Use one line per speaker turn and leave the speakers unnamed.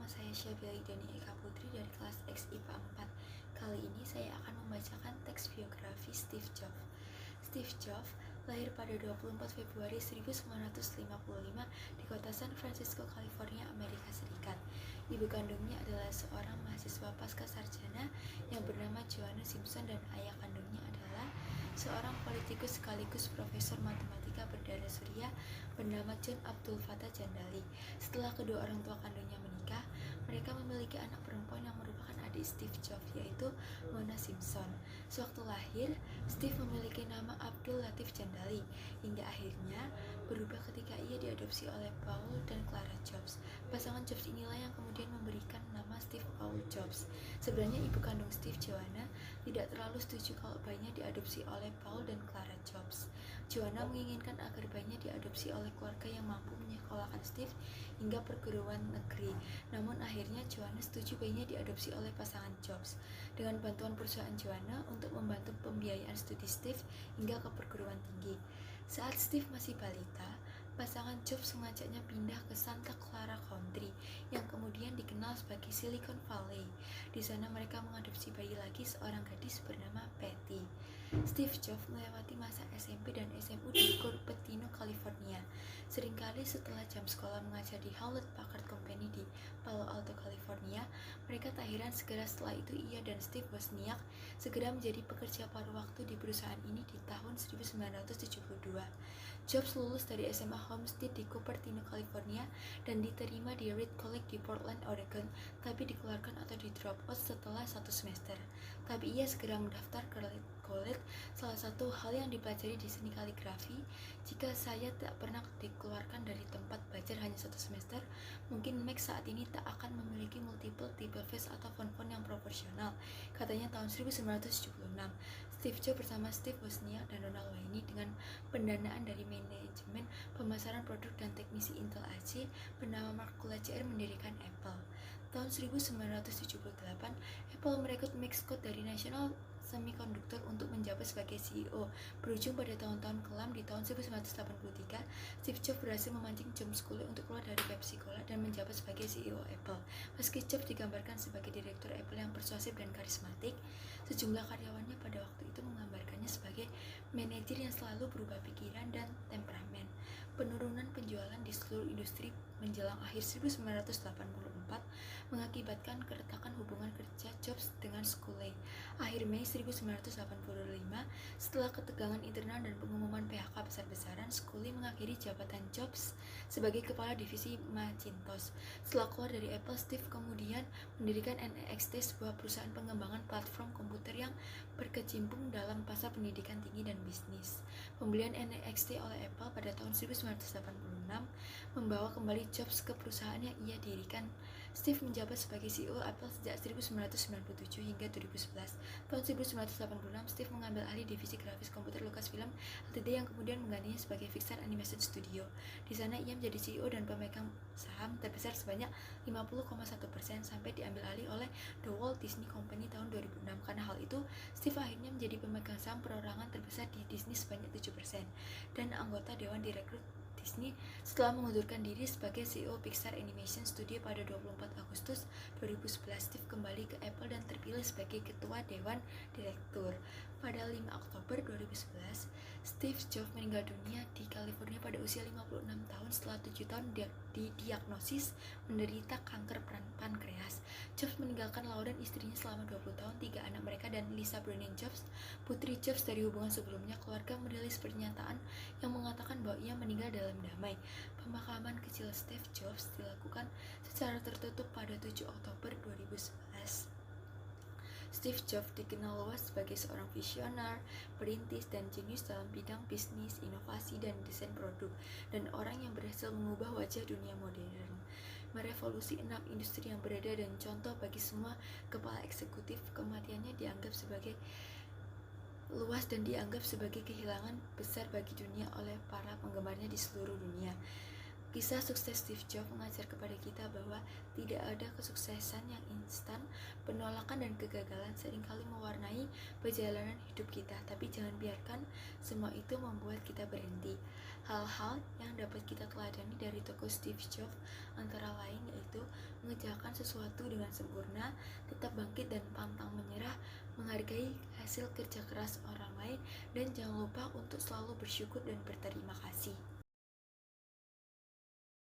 Nama saya Syabeli Dani Eka Putri dari kelas X IPA 4. Kali ini saya akan membacakan teks biografi Steve Jobs. Steve Jobs lahir pada 24 Februari 1955 di kota San Francisco, California, Amerika Serikat. Ibu kandungnya adalah seorang mahasiswa pasca sarjana yang bernama Joanna Simpson dan ayah kandungnya adalah seorang politikus sekaligus profesor matematika berdarah Suriah bernama John Abdul Fattah Jandali. Setelah kedua orang tua kandungnya menikah, mereka memiliki anak perempuan yang merupakan adik Steve Jobs, yaitu Mona Simpson. Sewaktu lahir, Steve memiliki nama Abdul Latif Jandali, hingga akhirnya berubah ketika ia diadopsi oleh Paul dan Clara Jobs. Pasangan Jobs inilah yang kemudian memberikan nama Steve Paul Jobs. Sebenarnya ibu kandung Steve, Joanna, tidak terlalu setuju kalau bayinya diadopsi oleh Paul dan Clara Jobs. Joanna menginginkan agar bayinya diadopsi oleh keluarga yang mampu menyekolahkan Steve hingga perguruan negeri. Namun akhirnya Joanna setuju bayinya diadopsi oleh pasangan Jobs. Dengan bantuan perusahaan Joanna untuk membantu pembiayaan studi Steve hingga ke perguruan tinggi. Saat Steve masih balita, pasangan Jobs mengajaknya pindah ke Santa Clara County yang kemudian dikenal sebagai Silicon Valley. Di sana mereka mengadopsi bayi lagi, seorang gadis bernama Patty. Steve Jobs melewati masa SMP dan SMU di Cupertino, California. Seringkali setelah jam sekolah mengajar di Hewlett Packard Company di Palo Alto, California, mereka tak heran segera setelah itu ia dan Steve Wozniak segera menjadi pekerja paruh waktu di perusahaan ini di tahun 1972. Jobs lulus dari SMA Homestead di Cupertino, California dan diterima di Reed College di Portland, Oregon, tapi dikeluarkan atau di drop out setelah satu semester. Tapi ia segera mendaftar ke Reed College. Salah satu hal yang dipelajari di seni kaligrafi, jika saya tak pernah dikeluarkan dari tempat belajar hanya satu semester, mungkin Mac saat ini tak akan memiliki multiple tipe face atau font-font yang proporsional, katanya tahun 1976. Steve Jobs bersama Steve Wozniak dan Ronald Wayne dengan pendanaan dari manajemen pemasaran produk dan teknisi Intel AC bernama Mark Kula Jr. mendirikan Apple. Tahun 1978, Apple merekrut Max Scott dari National Semiconductor untuk menjabat sebagai CEO. Berujung pada tahun-tahun kelam, di tahun 1983, Steve Jobs berhasil memancing John Sculley untuk keluar dari Pepsi Cola dan menjabat sebagai CEO Apple. Meski Jobs digambarkan sebagai direktur Apple yang persuasif dan karismatik, sejumlah karyawannya pada waktu itu menggambarkannya sebagai manajer yang selalu berubah pikiran dan temperamen. Penurunan penjualan di seluruh industri menjelang akhir 1984 mengakibatkan keretakan hubungan kerja Jobs dengan Sculley. Akhir Mei 1985, setelah ketegangan internal dan pengumuman PHK besar-besaran, Sculley mengakhiri jabatan Jobs sebagai kepala divisi Macintosh. Setelah keluar dari Apple, Steve kemudian mendirikan NXT, sebuah perusahaan pengembangan platform komputer yang berkecimpung dalam pasar pendidikan tinggi dan bisnis. Pembelian NXT oleh Apple pada tahun 1986 membawa kembali Jobs ke perusahaan yang ia dirikan. Steve menjabat sebagai CEO Apple sejak 1997 hingga 2011. Tahun 1986, Steve mengambil alih divisi grafis komputer Lucasfilm Ltd yang kemudian menggantinya sebagai Pixar Animation Studio. Di sana ia menjadi CEO dan pemegang saham terbesar sebanyak 50,1% sampai diambil alih oleh The Walt Disney Company tahun 2006. Karena hal itu, Steve akhirnya menjadi pemegang saham perorangan terbesar di Disney sebanyak 7% dan anggota Dewan Direktur Disney setelah mengundurkan diri sebagai CEO Pixar Animation Studio pada 24 Agustus 2011. Steve kembali ke Apple dan terpilih sebagai ketua Dewan Direktur. Pada 5 Oktober 2011, Steve Jobs meninggal dunia di California pada usia 56 tahun setelah 7 tahun didiagnosis menderita kanker pankreas. Jobs meninggalkan Lauren, istrinya, selama 20 tahun, 3 anak mereka, dan Lisa Browning Jobs, putri Jobs dari hubungan sebelumnya. Keluarga merilis pernyataan yang mengatakan bahwa ia meninggal dalam damai. Pemakaman kecil Steve Jobs dilakukan secara tertutup pada 7 Oktober 2011. Steve Jobs dikenal luas sebagai seorang visioner, perintis, dan jenius dalam bidang bisnis, inovasi, dan desain produk, dan orang yang berhasil mengubah wajah dunia modern, merevolusi 6 industri yang berbeda dan contoh bagi semua kepala eksekutif. Kematiannya dianggap sebagai luas dan dianggap sebagai kehilangan besar bagi dunia oleh para penggemarnya di seluruh dunia. Kisah sukses Steve Jobs mengajar kepada kita bahwa tidak ada kesuksesan yang instan. Penolakan dan kegagalan seringkali mewarnai perjalanan hidup kita, tapi jangan biarkan semua itu membuat kita berhenti. Hal-hal yang dapat kita teladani dari tokoh Steve Jobs antara lain yaitu mengerjakan sesuatu dengan sempurna, tetap bangkit dan pantang menyerah, menghargai hasil kerja keras orang lain, dan jangan lupa untuk selalu bersyukur dan berterima kasih.